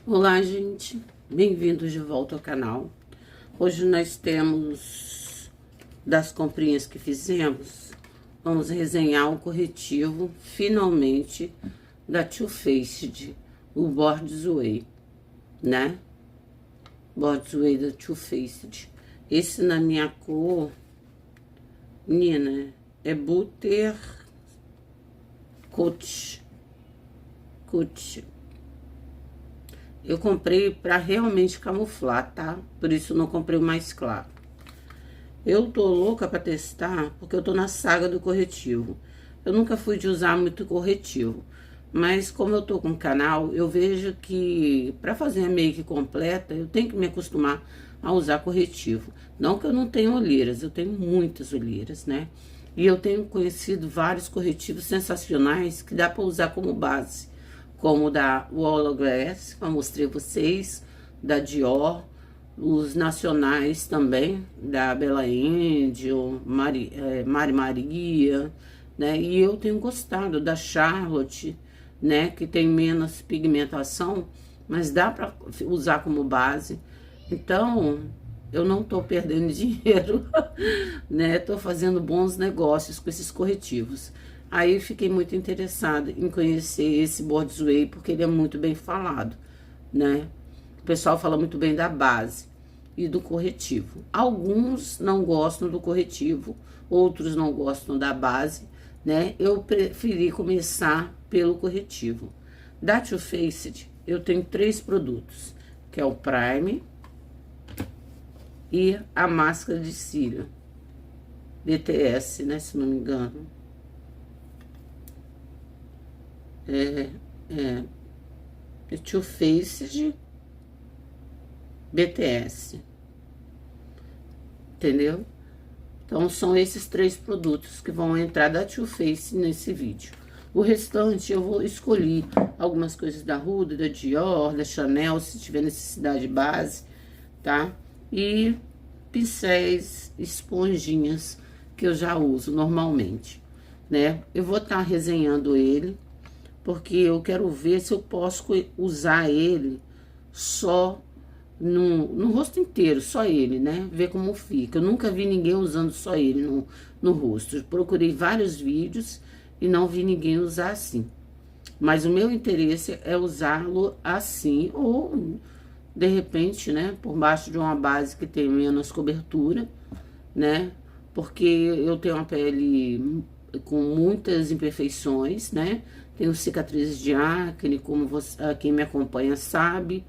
Olá, gente, bem-vindos de volta ao canal. Hoje nós temos, das comprinhas que fizemos, vamos resenhar o corretivo, finalmente, da Too Faced, o Border's Way, né? Border's Way da Too Faced. Esse na minha cor, menina, é Butter Coach. Eu comprei pra realmente camuflar, tá? Por isso eu não comprei o mais claro. Eu tô louca pra testar, porque eu tô na saga do corretivo. Eu nunca fui de usar muito corretivo. Mas como eu tô com o canal, eu vejo que pra fazer a make completa, eu tenho que me acostumar a usar corretivo. Não que eu não tenha olheiras, eu tenho muitas olheiras, né? E eu tenho conhecido vários corretivos sensacionais que dá pra usar como base. Como da Hourglass, que eu mostrei a vocês, da Dior, os nacionais também, da Bella Angel, Mari Maria, né? E eu tenho gostado da Charlotte, né? Que tem menos pigmentação, mas dá pra usar como base. Então, eu não tô perdendo dinheiro, né? Tô fazendo bons negócios com esses corretivos. Aí fiquei muito interessada em conhecer esse Border's Way, porque ele é muito bem falado, né? O pessoal fala muito bem da base e do corretivo. Alguns não gostam do corretivo, outros não gostam da base, né? Eu preferi começar pelo corretivo. Da Too Faced, eu tenho 3 produtos, que é o Prime e a máscara de cílio, BTS, né? Se não me engano. Too Faced BTS, entendeu? Então, são esses 3 produtos que vão entrar da Too Faced nesse vídeo. O restante, eu vou escolher algumas coisas da Huda, da Dior, da Chanel, se tiver necessidade base, tá? E pincéis, esponjinhas, que eu já uso normalmente, né? Eu vou estar resenhando ele, porque eu quero ver se eu posso usar ele só no rosto inteiro, só ele, né? Ver como fica. Eu nunca vi ninguém usando só ele no rosto. Eu procurei vários vídeos e não vi ninguém usar assim. Mas o meu interesse é usá-lo assim, ou de repente, né? Por baixo de uma base que tem menos cobertura, né? Porque eu tenho uma pele com muitas imperfeições, né? Tenho cicatrizes de acne, como quem me acompanha sabe,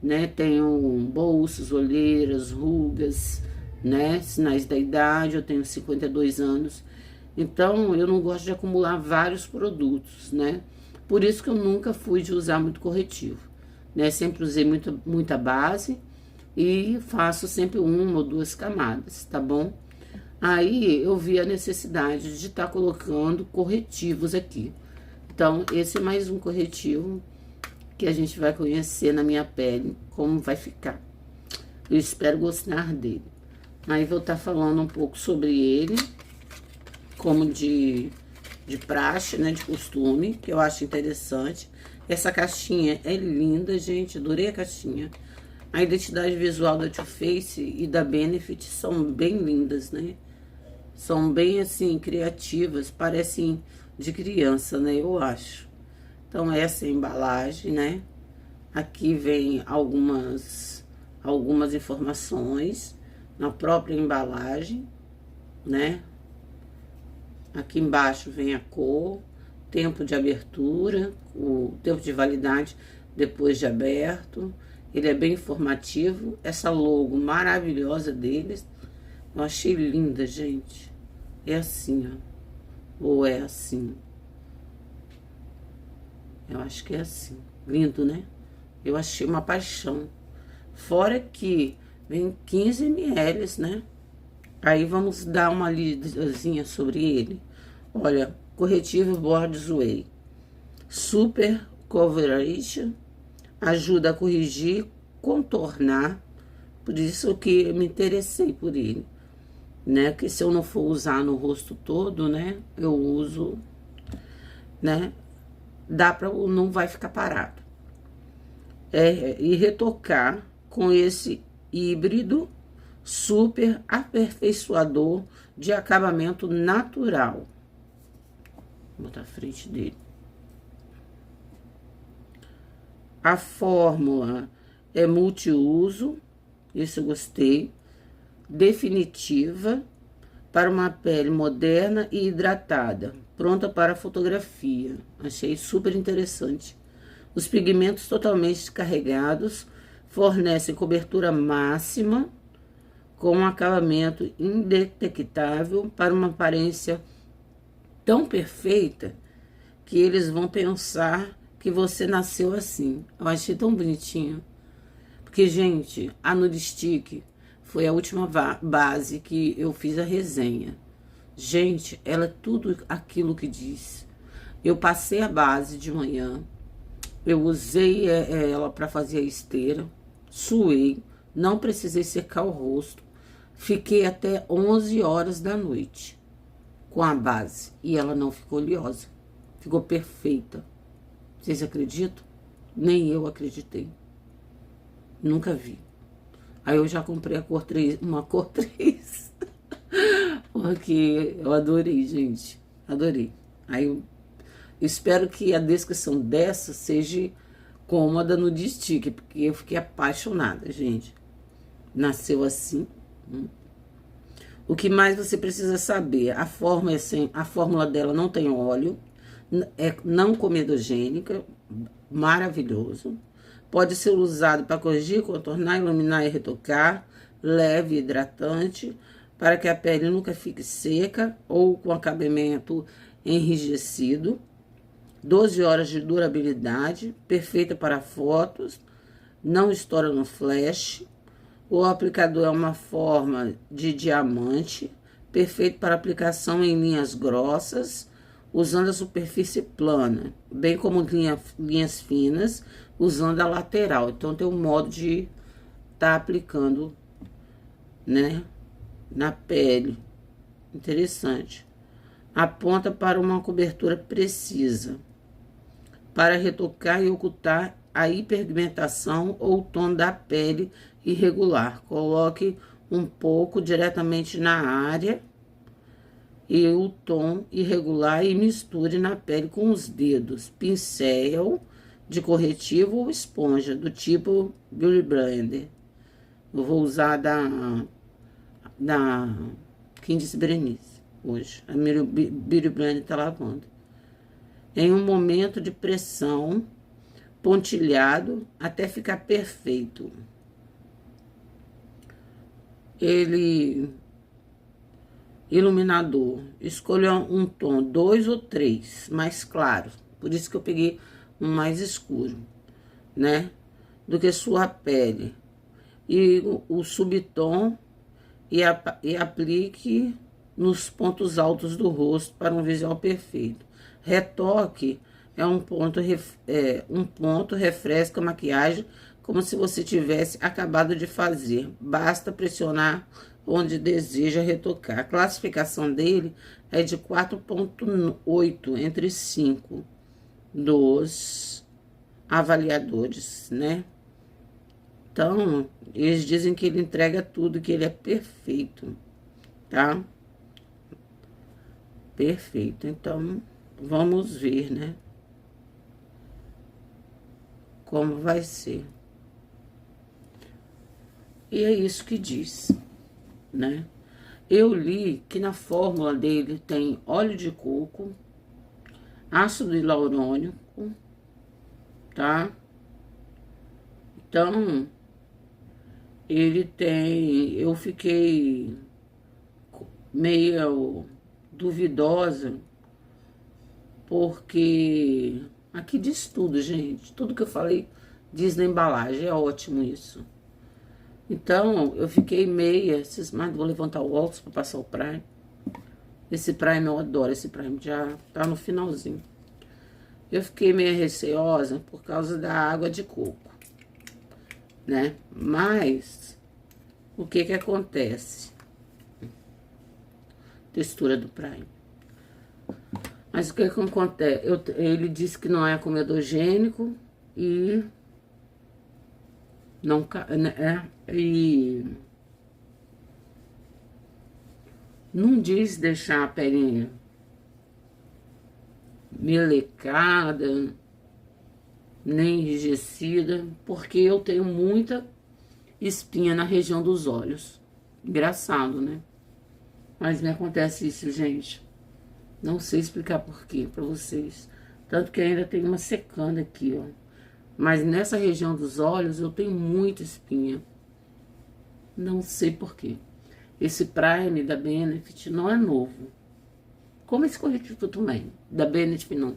né? Tenho bolsas, olheiras, rugas, né? Sinais da idade, eu tenho 52 anos. Então, eu não gosto de acumular vários produtos, né? Por isso que eu nunca fui de usar muito corretivo, né? Sempre usei muita base e faço sempre 1 ou 2 camadas, tá bom? Aí, eu vi a necessidade de estar colocando corretivos aqui. Então, esse é mais um corretivo que a gente vai conhecer na minha pele, como vai ficar. Eu espero gostar dele. Aí, vou estar falando um pouco sobre ele, como de praxe, né, de costume, que eu acho interessante. Essa caixinha é linda, gente, adorei a caixinha. A identidade visual da Too Faced e da Benefit são bem lindas, né? São bem, assim, criativas, parecem de criança, né? Eu acho. Então, essa é a embalagem, né? Aqui vem algumas informações na própria embalagem, né? Aqui embaixo vem a cor, tempo de abertura, o tempo de validade depois de aberto. Ele é bem informativo. Essa logo maravilhosa deles, eu achei linda, gente. É assim, ó. Ou é assim? Eu acho que é assim. Lindo, né? Eu achei uma paixão. Fora que vem 15 ml, né? Aí vamos dar uma lidazinha sobre ele. Olha, corretivo Border's Way. Super coverage. Ajuda a corrigir, contornar. Por isso que eu me interessei por ele, né? Que se eu não for usar no rosto todo, né? Eu uso, né? Não vai ficar parado. e retocar com esse híbrido super aperfeiçoador de acabamento natural. Vou botar à frente dele. A fórmula é multiuso, isso eu gostei. Definitiva, para uma pele moderna e hidratada, pronta para fotografia. Achei super interessante. Os pigmentos totalmente carregados fornecem cobertura máxima com um acabamento indetectável para uma aparência tão perfeita que eles vão pensar que você nasceu assim. Eu achei tão bonitinho. Porque, gente, a Nude Stick foi a última base que eu fiz a resenha. Gente, ela é tudo aquilo que diz. Eu passei a base de manhã, eu usei ela para fazer a esteira, suei, não precisei secar o rosto, fiquei até 11 horas da noite com a base e ela não ficou oleosa, ficou perfeita. Vocês acreditam? Nem eu acreditei. Nunca vi. Aí eu já comprei a cor 3, uma cor 3. Porque eu adorei, gente. Adorei. Aí eu espero que a descrição dessa seja cômoda no Stick, porque eu fiquei apaixonada, gente. Nasceu assim. O que mais você precisa saber? A fórmula dela não tem óleo, é não comedogênica, maravilhoso. Pode ser usado para corrigir, contornar, iluminar e retocar, leve e hidratante, para que a pele nunca fique seca ou com acabamento enrijecido. 12 horas de durabilidade, perfeita para fotos, não estoura no flash. O aplicador é uma forma de diamante, perfeito para aplicação em linhas grossas, usando a superfície plana, bem como linhas finas, usando a lateral. Então, tem um modo de estar aplicando, né, na pele. Interessante. Aponta para uma cobertura precisa, para retocar e ocultar a hiperpigmentação ou tom da pele irregular. Coloque um pouco diretamente na área e o tom irregular e misture na pele com os dedos. Pincel de corretivo ou esponja do tipo Beauty Blender. Eu vou usar da Candice Berenice hoje. A minha Beauty Blender tá lavando. Em um momento de pressão, pontilhado até ficar perfeito. Iluminador, escolha um tom 2 ou 3, mais claro. Por isso que eu peguei um mais escuro, né? Do que sua pele. E o subtom e aplique nos pontos altos do rosto para um visual perfeito. Retoque é um ponto refresca a maquiagem como se você tivesse acabado de fazer. Basta pressionar onde deseja retocar. A classificação dele é de 4.8 entre 5 dos avaliadores, né? Então, eles dizem que ele entrega tudo, que ele é perfeito, tá? Perfeito. Então, vamos ver, né? Como vai ser. E é isso que diz, né? Eu li que na fórmula dele tem óleo de coco, ácido hialurônico, tá? Então, ele tem... Eu fiquei meio duvidosa, porque aqui diz tudo, gente. Tudo que eu falei diz na embalagem, é ótimo isso. Então, eu fiquei meia, mas vou levantar o óculos para passar o Prime. Esse Prime eu adoro, esse Prime já tá no finalzinho. Eu fiquei meio receosa por causa da água de coco, né? Mas, o que que acontece? Textura do Prime. Mas o que acontece? Ele disse que não é comedogênico e Não, e não diz deixar a pele melecada, nem enrijecida, porque eu tenho muita espinha na região dos olhos. Engraçado, né? Mas me acontece isso, gente. Não sei explicar por quê pra vocês. Tanto que ainda tem uma secando aqui, ó. Mas nessa região dos olhos eu tenho muita espinha. Não sei por quê. Esse Prime da Benefit não é novo. Como esse corretivo também. Da Benefit não.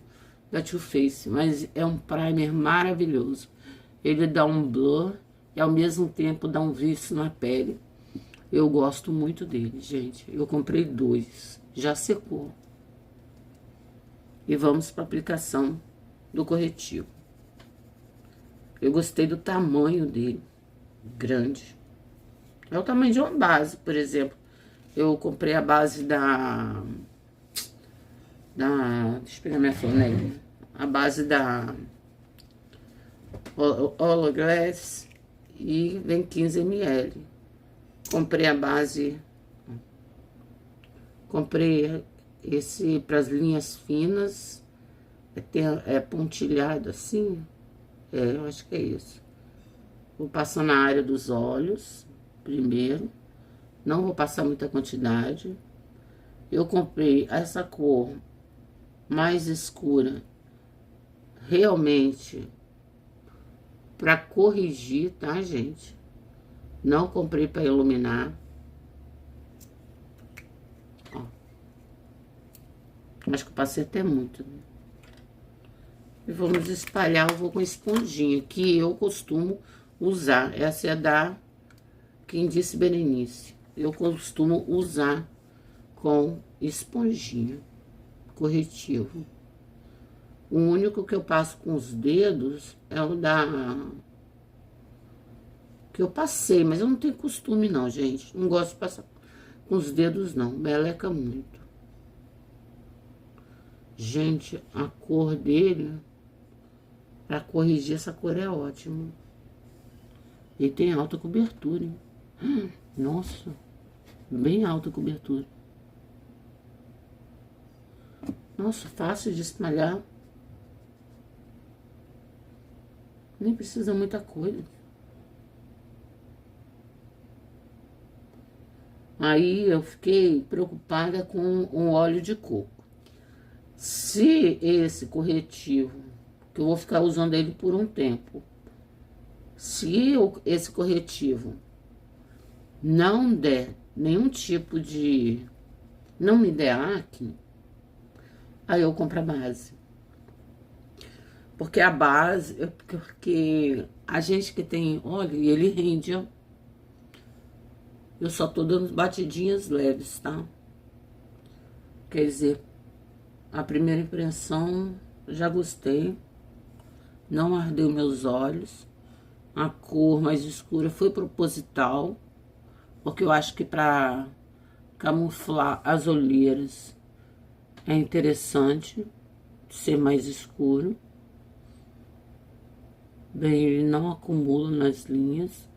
Da Too Faced. Mas é um primer maravilhoso. Ele dá um blur e ao mesmo tempo dá um vício na pele. Eu gosto muito dele, gente. Eu comprei 2. Já secou. E vamos para a aplicação do corretivo. Eu gostei do tamanho dele. Grande. É o tamanho de uma base, por exemplo. Eu comprei a base deixa eu pegar minha flanela. A base da Hologlass e vem 15 ml. Comprei a base. Comprei esse para as linhas finas. É pontilhado assim. Eu acho que é isso. Vou passar na área dos olhos primeiro. Não vou passar muita quantidade. Eu comprei essa cor mais escura, realmente, pra corrigir, tá, gente? Não comprei pra iluminar. Ó. Acho que eu passei até muito, né? E vamos espalhar, eu vou com esponjinha, que eu costumo usar. Essa é da Quem Disse Berenice. Eu costumo usar com esponjinha, corretivo. O único que eu passo com os dedos é o que eu passei, mas eu não tenho costume não, gente. Não gosto de passar com os dedos não, meleca muito. Gente, a cor dele, pra corrigir essa cor é ótimo. E tem alta cobertura, hein? Nossa, bem alta cobertura. Nossa, fácil de espalhar. Nem precisa muita coisa. Aí eu fiquei preocupada com o óleo de coco. Se esse corretivo, que eu vou ficar usando ele por um tempo, se esse corretivo não der nenhum tipo de... não me der acne, aí eu compro a base. Porque a base, porque a gente que tem óleo, ele rende, ó. Eu só tô dando batidinhas leves, tá? Quer dizer, a primeira impressão, já gostei. Não ardeu meus olhos. A cor mais escura foi proposital, porque eu acho que pra camuflar as olheiras é interessante ser mais escuro. Bem, ele não acumula nas linhas,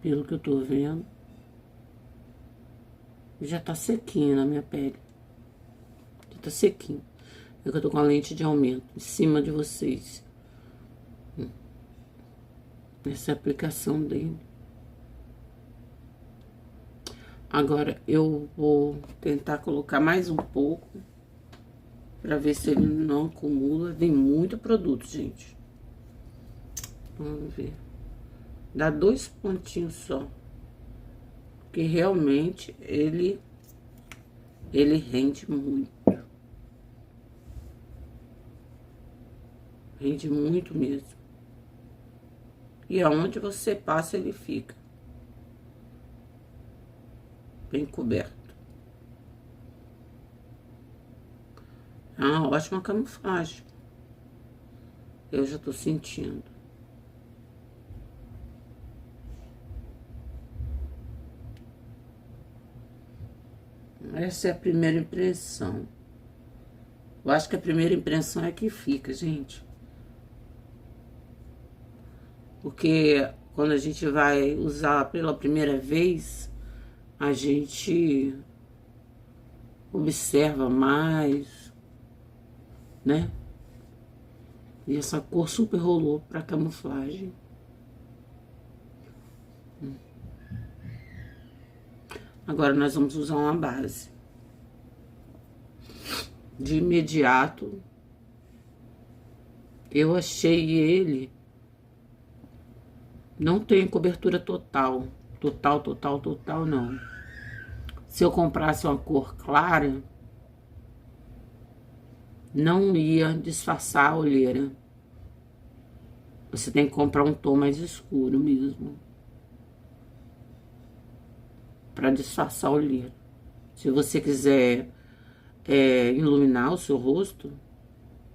pelo que eu tô vendo. Já tá sequinho na minha pele. Já tá sequinho. É que eu tô com a lente de aumento em cima de vocês. Essa é a aplicação dele. Agora eu vou tentar colocar mais um pouco pra ver se ele não acumula. Vem muito produto, gente. Vamos ver. Dá 2 pontinhos só. Porque realmente ele rende muito. Rende muito mesmo. E aonde você passa, ele fica bem coberto. É uma ótima camuflagem. Eu já tô sentindo. Essa é a primeira impressão. Eu acho que a primeira impressão é que fica, gente. Porque quando a gente vai usar pela primeira vez, a gente observa mais, né? E essa cor super rolou para camuflagem. Agora nós vamos usar uma base. De imediato, eu achei ele... Não tem cobertura total. Total, não. Se eu comprasse uma cor clara, não ia disfarçar a olheira. Você tem que comprar um tom mais escuro mesmo, para disfarçar a olheira. Se você quiser iluminar o seu rosto,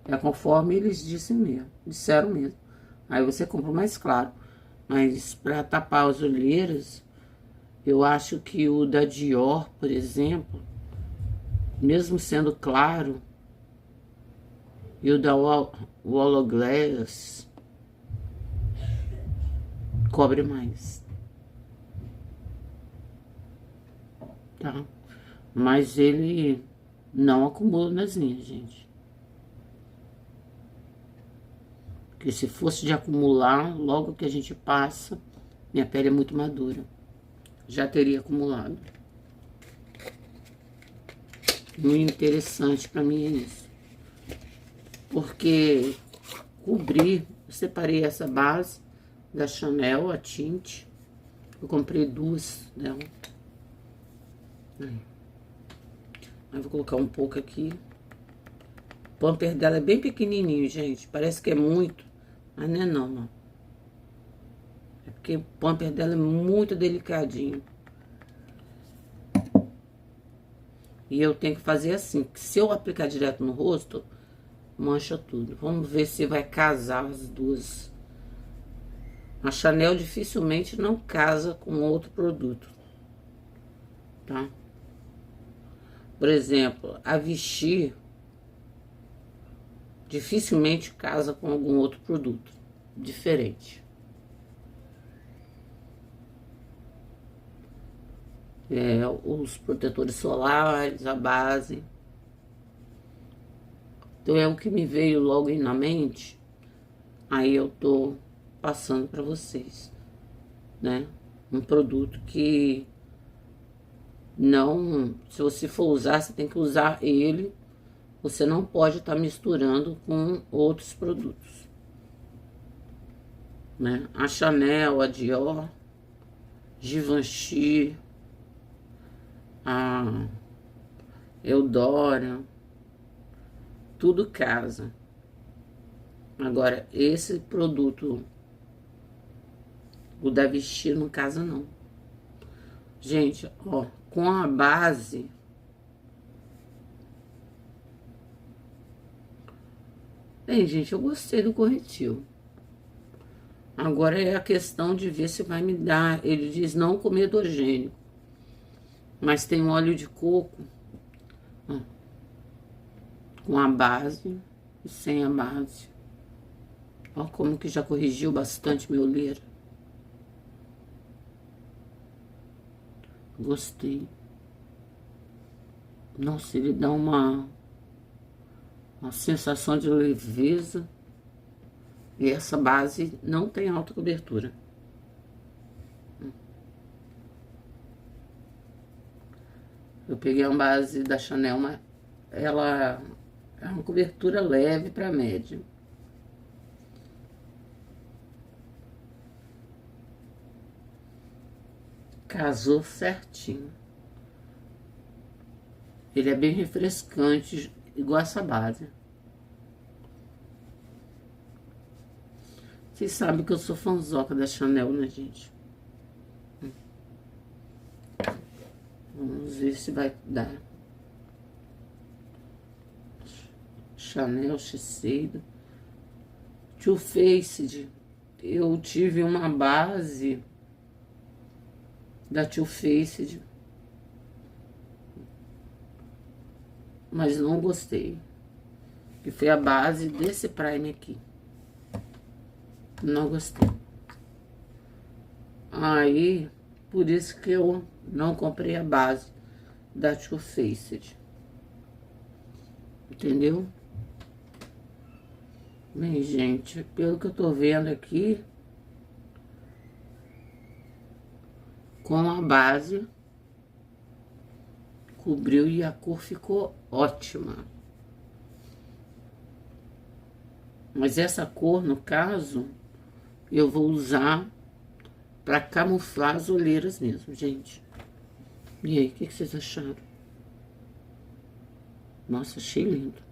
é conforme eles disseram mesmo. Aí você compra o mais claro. Mas para tapar as olheiras, eu acho que o da Dior, por exemplo, mesmo sendo claro, e o da Hourglass cobre mais, tá? Mas ele não acumula nas linhas, gente. Porque se fosse de acumular, logo que a gente passa, minha pele é muito madura, já teria acumulado. Muito interessante pra mim é isso. Porque cobrir, eu separei essa base da Chanel, a tinte. Eu comprei duas dela. Aí vou colocar um pouco aqui. O pamper dela é bem pequenininho, gente. Parece que é muito, mas não é não, ó. É porque o pamper dela é muito delicadinho. E eu tenho que fazer assim, que se eu aplicar direto no rosto, mancha tudo. Vamos ver se vai casar as duas. A Chanel dificilmente não casa com outro produto, tá? Por exemplo, a Vichy dificilmente casa com algum outro produto diferente. Os protetores solares, a base. Então é o que me veio logo na mente. Aí eu tô passando para vocês, né? Um produto que não, se você for usar, você tem que usar ele. Você não pode estar misturando com outros produtos, né? A Chanel, a Dior, Givenchy, a Eudora, tudo casa. Agora, esse produto, o da Vichy, não casa não. Gente, ó, com a base, bem, gente, eu gostei do corretivo. Agora é a questão de ver se vai me dar. Ele diz não comedogênico, mas tem um óleo de coco, ó, com a base e sem a base. Ó como que já corrigiu bastante meu olheira. Gostei. Nossa, ele dá uma sensação de leveza. E essa base não tem alta cobertura. Eu peguei uma base da Chanel, mas ela é uma cobertura leve para média. Casou certinho. Ele é bem refrescante, igual essa base. Vocês sabem que eu sou fãzoca da Chanel, né, gente? Vamos ver se vai dar. Chanel, Shiseido. Too Faced. Eu tive uma base da Too Faced, mas não gostei. Que foi a base desse Prime aqui. Não gostei. Aí, por isso que eu não comprei a base da Too Faced. Entendeu? Bem, gente, pelo que eu tô vendo aqui, com a base, cobriu e a cor ficou ótima. Mas essa cor, no caso, eu vou usar pra camuflar as olheiras mesmo, gente. E aí, o que vocês acharam? Nossa, achei lindo.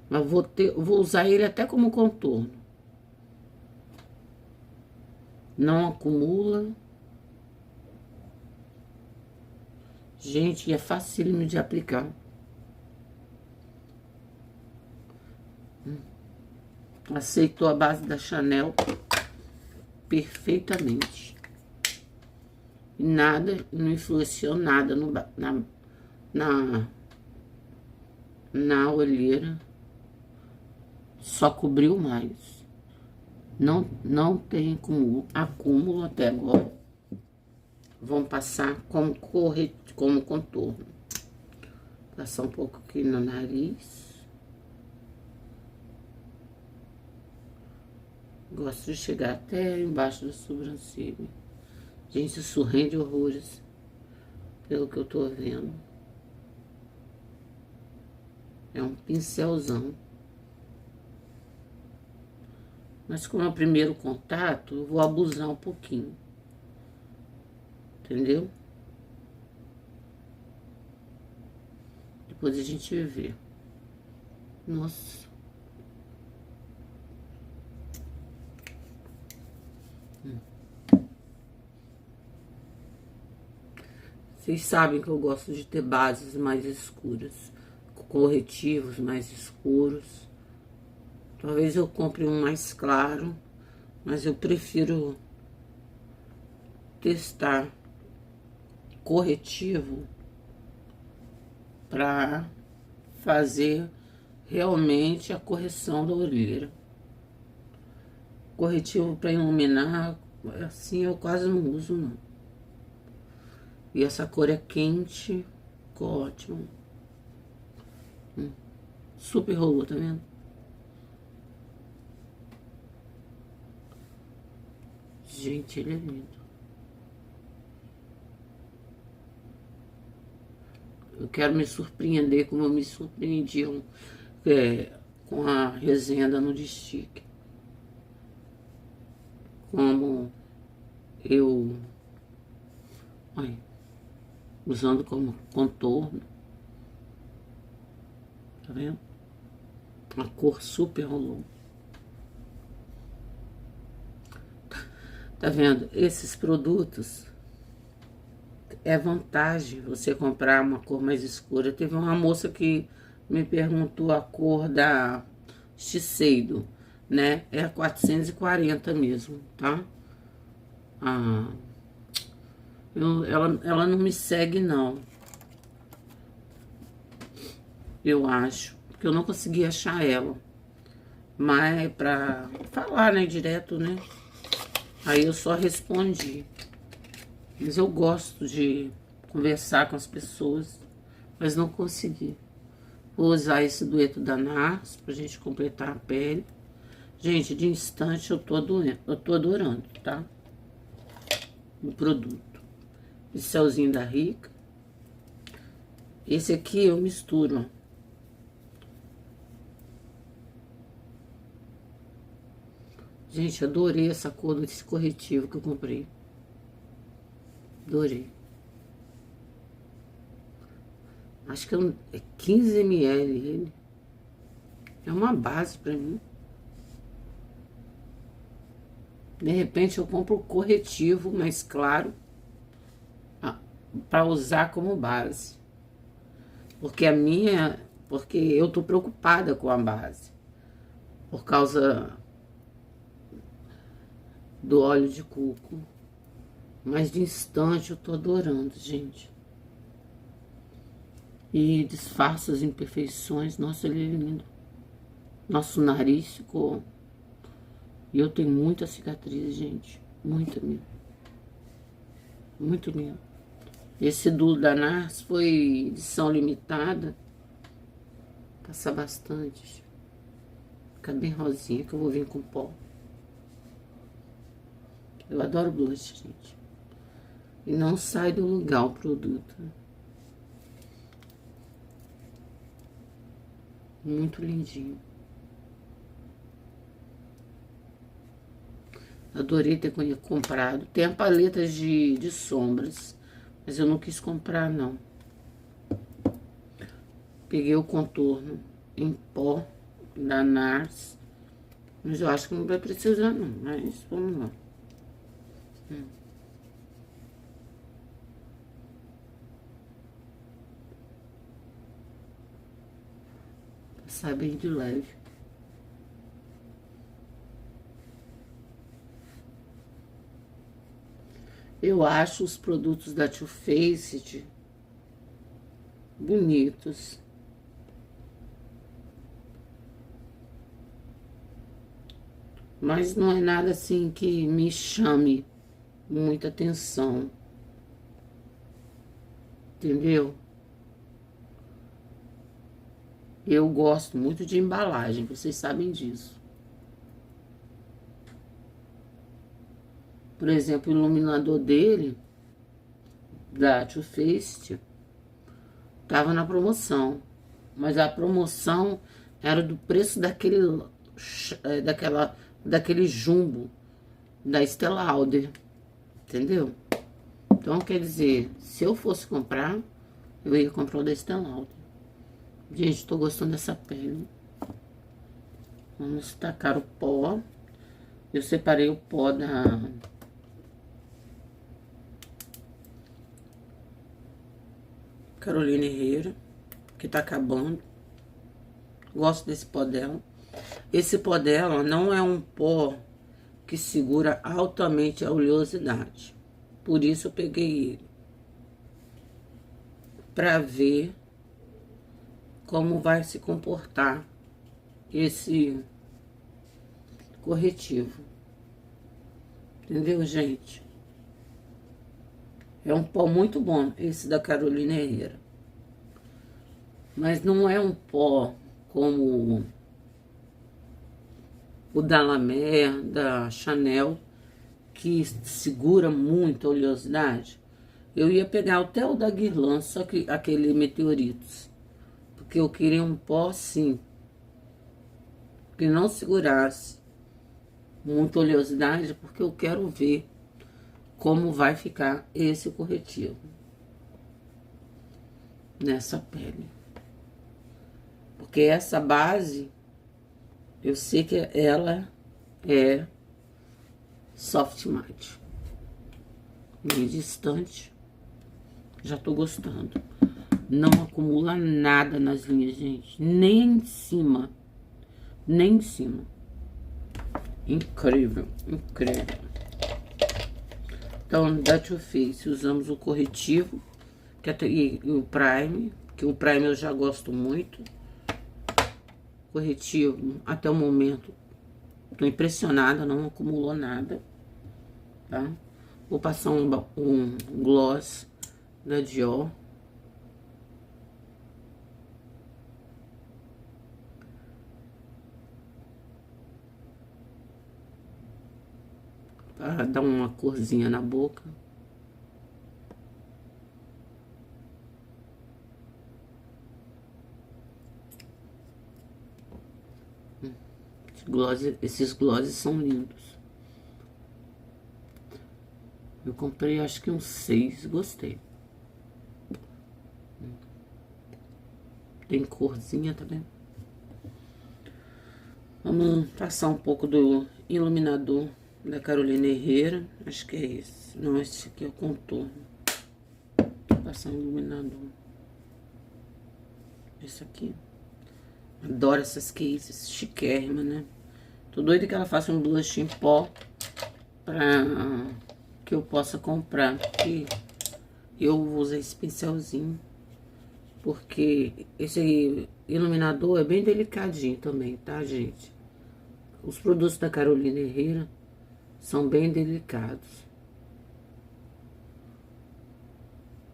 Mas vou usar ele até como contorno. Não acumula. Gente, é facílimo de aplicar. Aceitou a base da Chanel perfeitamente. E nada, não influenciou nada na olheira. Só cobriu mais. Não tem acúmulo até agora. Vamos passar como contorno. Passar um pouco aqui no nariz. Gosto de chegar até embaixo da sobrancelha. Gente, isso rende horrores. Pelo que eu tô vendo. É um pincelzão. Mas como é o primeiro contato, eu vou abusar um pouquinho. Entendeu? Depois a gente vê. Nossa. Vocês sabem que eu gosto de ter bases mais escuras, corretivos mais escuros. Talvez eu compre um mais claro, mas eu prefiro testar corretivo para fazer realmente a correção da olheira. Corretivo para iluminar, assim eu quase não uso, não. E essa cor é quente, ficou ótimo. Super rolou, tá vendo? Gente, ele é lindo. Eu quero me surpreender como eu me surpreendi com a resenha da Nudistic. Como eu... Olha, usando como contorno. Tá vendo? A cor super rolou. Tá vendo? Esses produtos é vantagem você comprar uma cor mais escura. Teve uma moça que me perguntou a cor da Shiseido, né? É a 440 mesmo, tá? Ela não me segue, não. Eu acho. Porque eu não consegui achar ela. Mas pra falar, né? Direto, né? Aí eu só respondi. Mas eu gosto de conversar com as pessoas. Mas não consegui. Vou usar esse dueto da NARS pra gente completar a pele. Gente, de instante eu tô adorando, tá? O produto. Pincelzinho da Rica. Esse aqui eu misturo, ó. Gente, adorei essa cor desse corretivo que eu comprei. Adorei. Acho que é 15 ml ele. É uma base pra mim. De repente eu compro o corretivo mais claro pra usar como base. Porque eu tô preocupada com a base. Por causa do óleo de coco. Mas de instante eu tô adorando, gente. E disfarça as imperfeições. Nossa, ele é lindo. Nosso nariz ficou... E eu tenho muita cicatriz, gente. Muita mesmo. Muito lindo. Esse do da NARS foi edição limitada. Passa bastante. Fica bem rosinha, que eu vou vir com pó. Eu adoro blush, gente. E não sai do lugar o produto. Muito lindinho. Adorei ter comprado. Tem a paleta de sombras, mas eu não quis comprar, não. Peguei o contorno em pó da NARS, mas eu acho que não vai precisar, não. Mas vamos lá. Passar bem de leve. Eu acho os produtos da Too Faced bonitos. Mas não é nada assim que me chame muita atenção. Entendeu? Eu gosto muito de embalagem, vocês sabem disso. Por exemplo, o iluminador dele, da Too Faced, tava na promoção. Mas a promoção era do preço daquele jumbo da Estée Lauder, entendeu? Então, quer dizer, se eu fosse comprar, eu ia comprar o da Estée Lauder. Gente, tô gostando dessa pele. Vamos tacar o pó. Eu separei o pó da Carolina Herrera, que tá acabando. Gosto desse pó dela. Esse pó dela não é um pó que segura altamente a oleosidade. Por isso eu peguei ele. Pra ver como vai se comportar esse corretivo. Entendeu, gente? É um pó muito bom, esse da Carolina Herrera. Mas não é um pó como o da La Mer, da Chanel, que segura muito a oleosidade. Eu ia pegar até o da Guerlain, só que aquele Meteoritos. Porque eu queria um pó assim, que não segurasse muita oleosidade, porque eu quero ver como vai ficar esse corretivo nessa pele. Porque essa base, eu sei que ela é soft matte. Meio distante. Já tô gostando. Não acumula nada nas linhas, gente. Nem em cima. Nem em cima. Incrível, incrível. Então, da Too Faced, usamos o corretivo e o Prime, que o Prime eu já gosto muito. Corretivo, até o momento, tô impressionada, não acumulou nada, tá? Vou passar um gloss da Dior. Para dar uma corzinha na boca. Esses glosses são lindos. Eu comprei acho que uns 6, gostei. Tem corzinha também. Vamos passar um pouco do iluminador da Carolina Herrera. Acho que é esse. Não, esse aqui é o contorno. Vou passar um iluminador. Esse aqui. Adoro essas cases chiquérrimas, né? Tô doida que ela faça um blush em pó pra que eu possa comprar. Porque eu vou usar esse pincelzinho. Porque esse iluminador é bem delicadinho também, tá, gente? Os produtos da Carolina Herrera são bem delicados.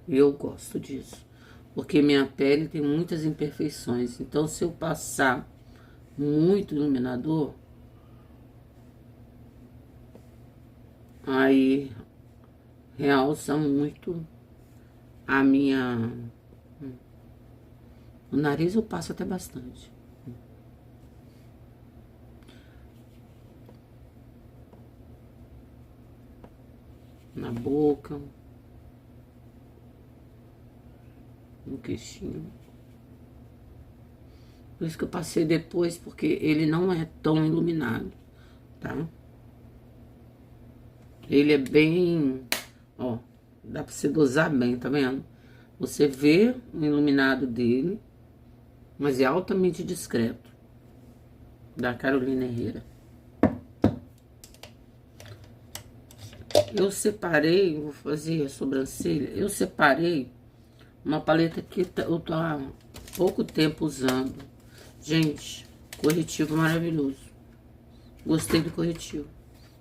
E eu gosto disso. Porque minha pele tem muitas imperfeições. Então, se eu passar muito iluminador, aí realça muito a minha... O nariz eu passo até bastante. Na boca. No queixinho. Por isso que eu passei depois, porque ele não é tão iluminado, tá? Ele é bem... Ó, dá pra você dosar bem, tá vendo? Você vê o iluminado dele, mas é altamente discreto. Da Carolina Herrera. Eu separei, vou fazer a sobrancelha. Eu separei uma paleta que eu tô há pouco tempo usando. Gente, corretivo maravilhoso. Gostei do corretivo.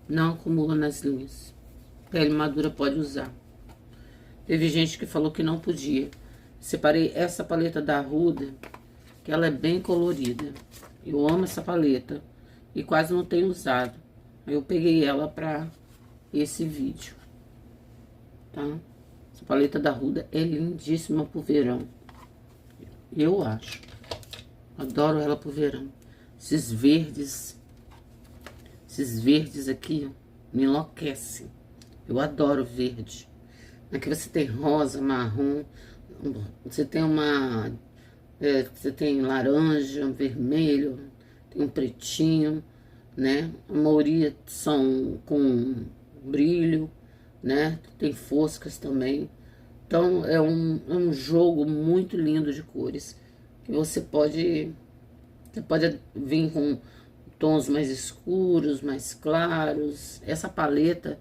Não acumula nas linhas. Pele madura pode usar. Teve gente que falou que não podia. Separei essa paleta da Ruda, que ela é bem colorida. Eu amo essa paleta e quase não tenho usado. Aí eu peguei ela pra esse vídeo, tá? Essa paleta da Ruda é lindíssima pro verão. Eu acho. Adoro ela pro verão. Esses verdes aqui, ó, me enlouquecem. Eu adoro verde. Aqui você tem rosa, marrom, você tem você tem laranja, vermelho, tem um pretinho, né? A maioria são com brilho, né? Tem foscas também. Então, é um jogo muito lindo de cores. Que você pode vir com tons mais escuros, mais claros. Essa paleta,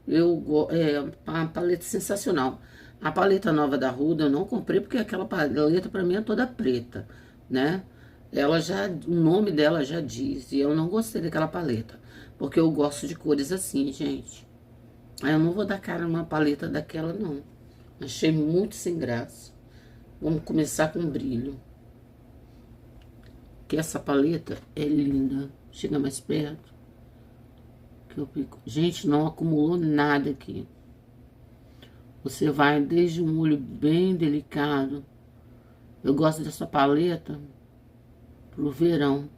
é uma paleta sensacional. A paleta nova da Ruda eu não comprei porque aquela paleta pra mim é toda preta, né? O nome dela já diz, e eu não gostei daquela paleta, porque eu gosto de cores assim, gente. Aí eu não vou dar cara numa paleta daquela, não. Achei muito sem graça. Vamos começar com brilho. Que essa paleta é linda. Chega mais perto. Que eu pico. Gente, não acumulou nada aqui. Você vai desde um olho bem delicado. Eu gosto dessa paleta pro verão.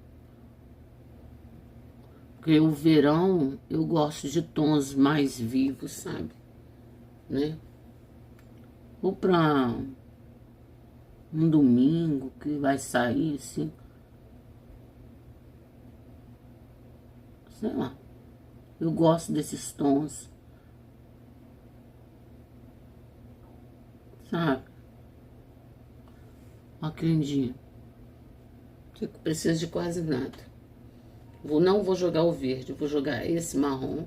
Porque o verão eu gosto de tons mais vivos, sabe? Né? Ou pra um domingo que vai sair assim. Sei lá. Eu gosto desses tons. Sabe? Ó, que lindinho. Você precisa de quase nada. Não vou jogar o verde, vou jogar esse marrom.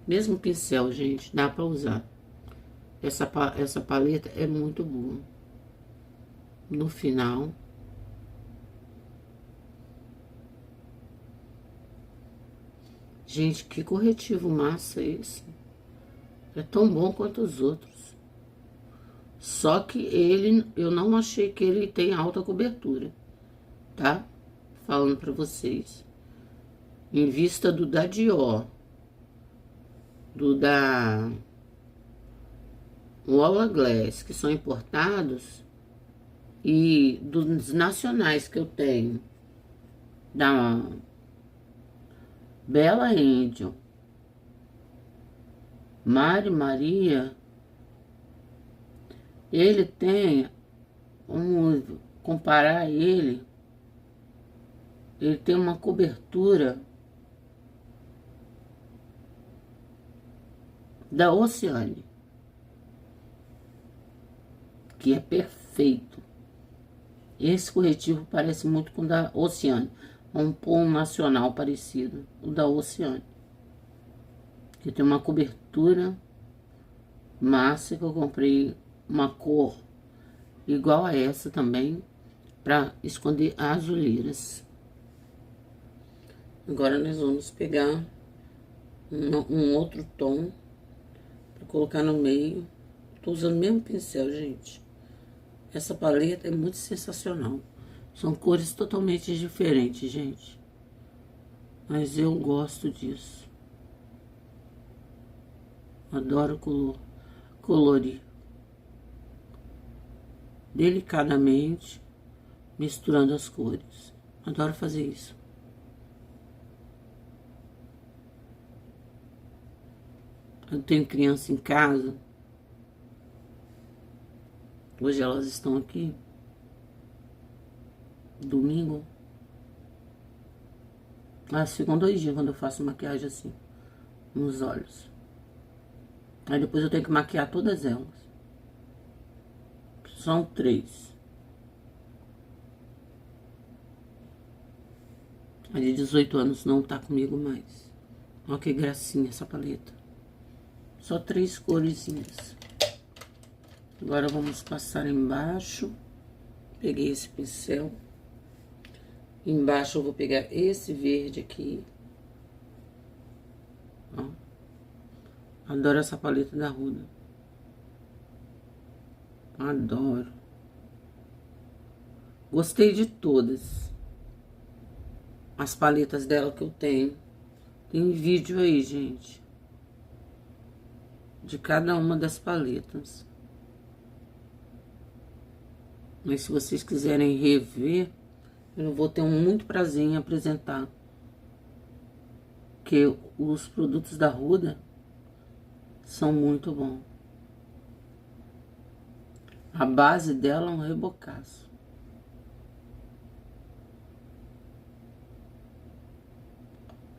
Mesmo pincel, gente, dá pra usar. Essa paleta é muito boa. No final. Gente, que corretivo massa esse. É tão bom quanto os outros. Só que eu não achei que ele tem alta cobertura, tá? Falando pra vocês. Em vista do da Dior, do da Hourglass, que são importados, e dos nacionais que eu tenho, da Bela Angel, Mari Maria, ele tem, vamos comparar ele tem uma cobertura da Oceane, que é perfeito. Esse corretivo parece muito com o da Oceane, um pom nacional parecido, o da Oceane, que tem uma cobertura massa, que eu comprei uma cor igual a essa também, para esconder as olheiras. Agora nós vamos pegar um outro tom para colocar no meio, Tô usando o mesmo pincel, gente. Essa paleta é muito sensacional. São cores totalmente diferentes, gente. Mas eu gosto disso. Adoro colorir. Delicadamente, misturando as cores. Adoro fazer isso. Eu tenho criança em casa. Hoje elas estão aqui. Domingo. Elas ficam 2 dias quando eu faço maquiagem assim. Nos olhos. Aí depois eu tenho que maquiar todas elas. São 3. A de 18 anos não tá comigo mais. Olha que gracinha essa paleta. Só 3 coresinhas. Agora vamos passar embaixo. Peguei esse pincel. Embaixo eu vou pegar esse verde aqui. Ó. Adoro essa paleta da Huda. Adoro. Gostei de todas as paletas dela que eu tenho. Tem vídeo aí, gente, de cada uma das paletas. Mas se vocês quiserem rever, eu vou ter muito prazer em apresentar. Porque os produtos da Huda são muito bons. A base dela é um rebocaço.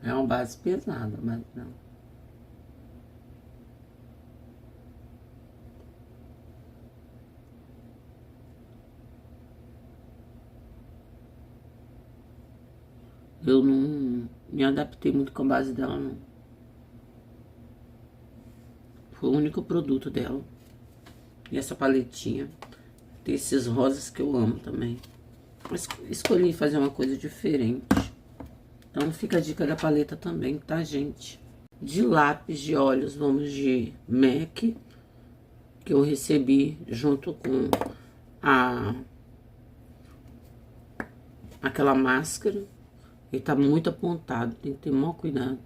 É uma base pesada, mas não. Eu não me adaptei muito com a base dela, não. Foi o único produto dela. E essa paletinha. Tem esses rosas que eu amo também. Mas escolhi fazer uma coisa diferente. Então fica a dica da paleta também, tá, gente? De lápis de olhos, vamos de MAC. Que eu recebi junto com aquela máscara. Ele tá muito apontado, tem que ter maior cuidado.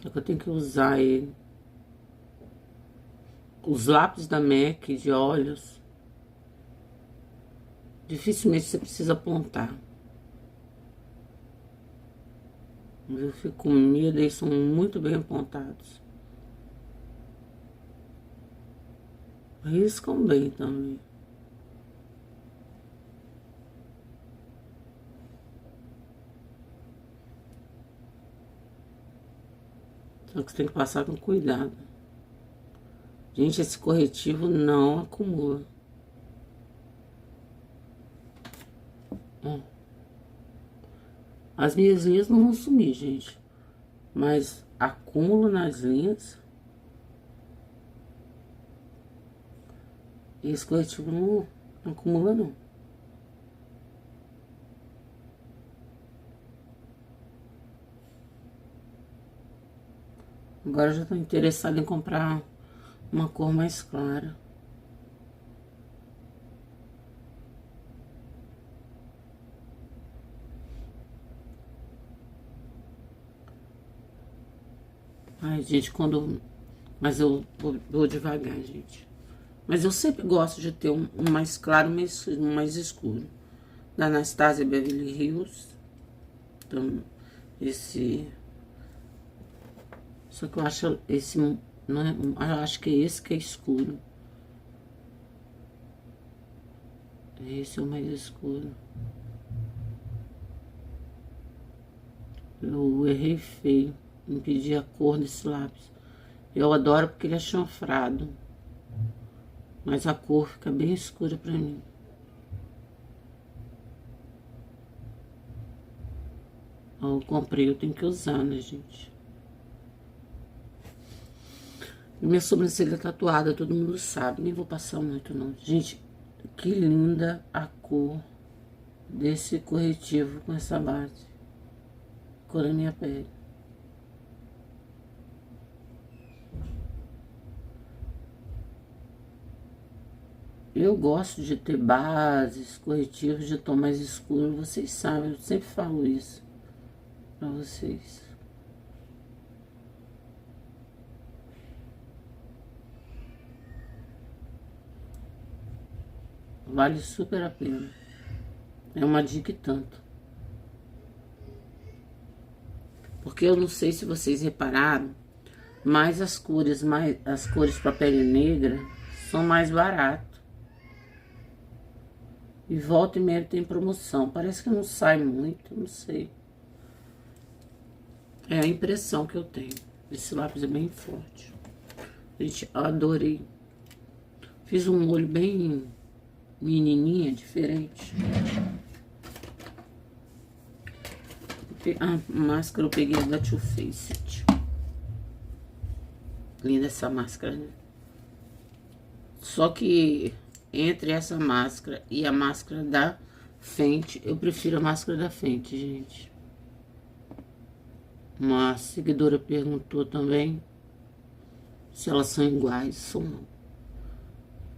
Só que eu tenho que usar ele. Os lápis da MAC de olhos, dificilmente você precisa apontar. Mas eu fico com medo, eles são muito bem apontados. Riscam bem também. Só que você tem que passar com cuidado. Gente, esse corretivo não acumula. Ó. As minhas linhas não vão sumir, gente. Mas acúmulo nas linhas. E esse corretivo não acumula, não. Agora eu já tô interessada em comprar uma cor mais clara. Ai, gente, mas eu vou devagar, gente. Mas eu sempre gosto de ter um mais claro, um mais escuro. Da Anastasia Beverly Hills. Então, esse... Só que eu acho esse... Não é, eu acho que é esse que é escuro. Esse é o mais escuro. Eu errei feio em pedir a cor desse lápis. Eu adoro porque ele é chanfrado. Mas a cor fica bem escura pra mim. Eu comprei, eu tenho que usar, né, gente? Minha sobrancelha tatuada, todo mundo sabe. Nem vou passar muito, não. Gente, que linda a cor desse corretivo com essa base. Cor da minha pele. Eu gosto de ter bases, corretivos de tom mais escuro, vocês sabem, eu sempre falo isso pra vocês. Vale super a pena. É uma dica e tanto. Porque eu não sei se vocês repararam, mas as cores para pele negra são mais baratas. E volta e meia tem promoção. Parece que não sai muito, não sei. É a impressão que eu tenho. Esse lápis é bem forte. Gente, adorei. Fiz um olho bem menininha, diferente. A máscara eu peguei da Too Faced. Linda essa máscara, né? Só que entre essa máscara e a máscara da Fenty, eu prefiro a máscara da Fenty, gente. Uma seguidora perguntou também se elas são iguais ou não.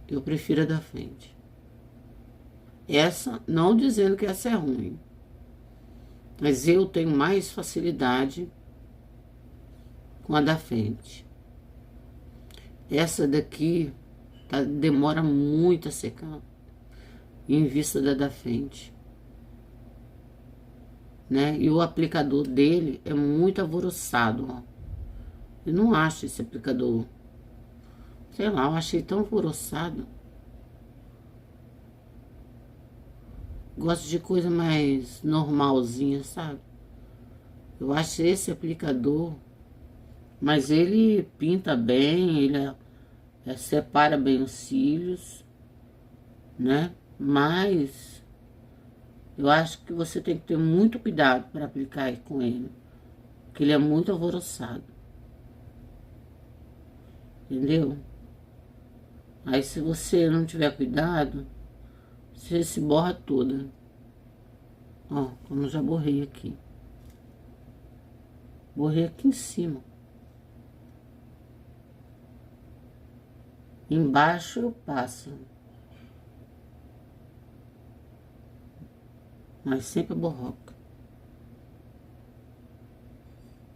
Eu prefiro a da Fenty. Essa, não dizendo que essa é ruim, mas eu tenho mais facilidade com a da Fenty. Essa daqui demora muito a secar, em vista da Fenty, né? E o aplicador dele é muito alvoroçado, ó. Eu não acho esse aplicador, sei lá, eu achei tão alvoroçado. Gosto de coisa mais normalzinha, sabe? Eu acho esse aplicador, mas ele pinta bem, ele separa bem os cílios, né? Mas eu acho que você tem que ter muito cuidado para aplicar com ele, porque ele é muito alvoroçado. Entendeu? Aí se você não tiver cuidado, você se borra toda. Ó, como eu já borrei aqui. Borrei aqui em cima. Embaixo eu passo. Mas sempre borroca.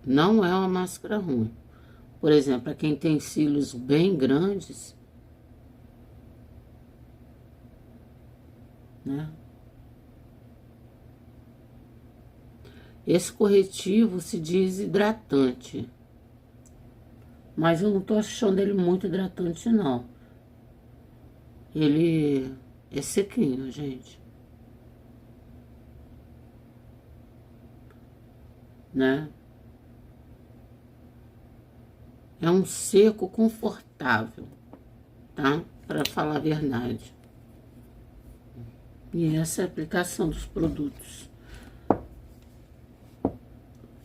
Não é uma máscara ruim. Por exemplo, para quem tem cílios bem grandes, né? Esse corretivo se diz hidratante. Mas eu não tô achando ele muito hidratante, não. Ele é sequinho, gente. Né? É um seco confortável, tá? Para falar a verdade. E essa é a aplicação dos produtos.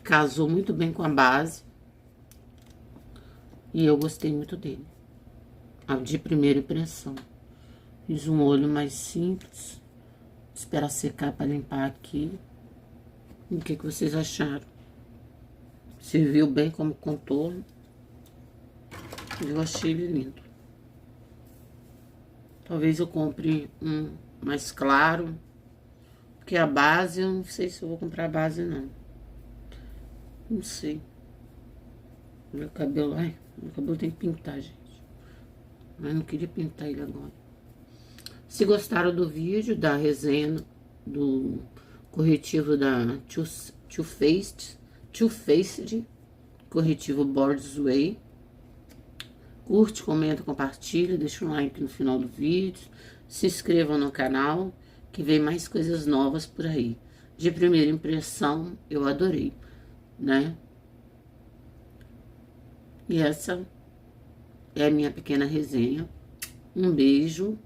Casou muito bem com a base. E eu gostei muito dele. De primeira impressão. Fiz um olho mais simples. Esperar secar para limpar aqui. E o que vocês acharam? Serviu bem como contorno. Eu achei ele lindo. Talvez eu compre um mais claro. Porque a base, eu não sei se eu vou comprar a base, não. Não sei. Meu cabelo, ai, meu cabelo tem que pintar, gente. Mas não queria pintar ele agora. Se gostaram do vídeo, da resenha do corretivo da Too Faced, corretivo Border's Way. Curte, comenta, compartilha, deixa um like no final do vídeo. Se inscrevam no canal, que vem mais coisas novas por aí. De primeira impressão, eu adorei, né? E essa é a minha pequena resenha. Um beijo.